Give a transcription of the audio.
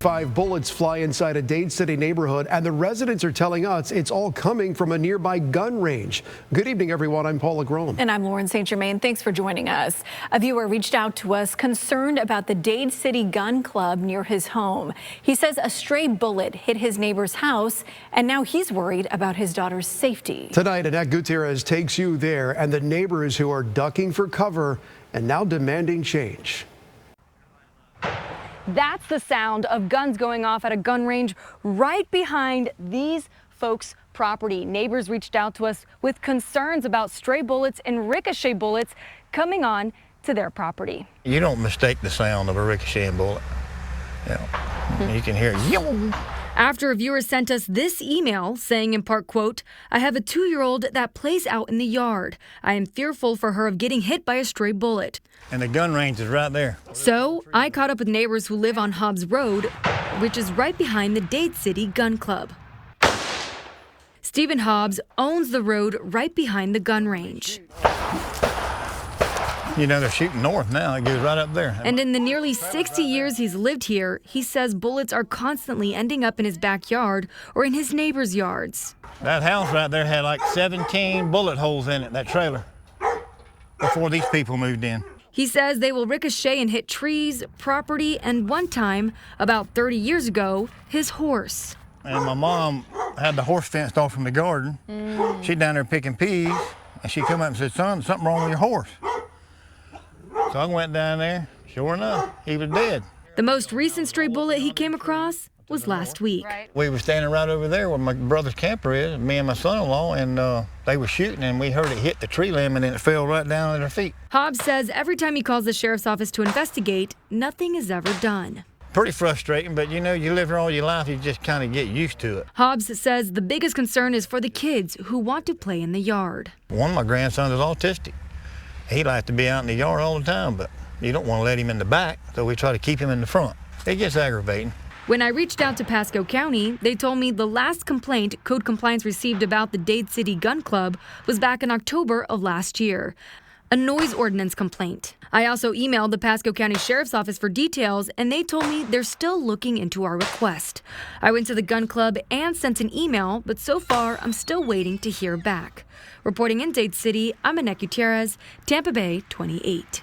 5 bullets fly inside a Dade City neighborhood, and the residents are telling us it's all coming from a nearby gun range. Good evening, everyone. I'm Paula Grome. And I'm Lauren St. Germain. Thanks for joining us. A viewer reached out to us concerned about the Dade City Gun Club near his home. He says a stray bullet hit his neighbor's house, and now he's worried about his daughter's safety. Tonight, Annette Gutierrez takes you there and the neighbors who are ducking for cover and now demanding change. That's the sound of guns going off at a gun range right behind these folks' property. Neighbors reached out to us with concerns about stray bullets and ricochet bullets coming on to their property. You don't mistake the sound of a ricocheting bullet. You know, you can hear it. After a viewer sent us this email saying in part, quote, "I have a 2-year-old that plays out in the yard. I am fearful for her of getting hit by a stray bullet." And the gun range is right there. So I caught up with neighbors who live on Hobbs Road, which is right behind the Dade City Gun Club. Stephen Hobbs owns the road right behind the gun range. You know, they're shooting north now. It goes right up there. And in the nearly 60 years he's lived here, he says bullets are constantly ending up in his backyard or in his neighbors' yards. That house right there had like 17 bullet holes in it, that trailer, before these people moved in. He says they will ricochet and hit trees, property, and one time, about 30 years ago, his horse. And my mom had the horse fenced off from the garden. She down there picking peas, and she come up and said, "Son, something wrong with your horse." So I went down there. Sure enough, he was dead. The most recent stray bullet he came across was last week. We were standing right over there where my brother's camper is, me and my son-in-law, and they were shooting, and we heard it hit the tree limb, and then it fell right down at our feet. Hobbs says every time he calls the sheriff's office to investigate, nothing is ever done. Pretty frustrating, but you know, you live here all your life, you just kind of get used to it. Hobbs says the biggest concern is for the kids who want to play in the yard. One of my grandsons is autistic. He likes to be out in the yard all the time, but you don't want to let him in the back, so we try to keep him in the front. It gets aggravating. When I reached out to Pasco County, they told me the last complaint Code Compliance received about the Dade City Gun Club was back in October of last year, a noise ordinance complaint. I also emailed the Pasco County Sheriff's Office for details, and they told me they're still looking into our request. I went to the gun club and sent an email, but so far I'm still waiting to hear back. Reporting in Dade City, I'm Annette Gutierrez, Tampa Bay 28.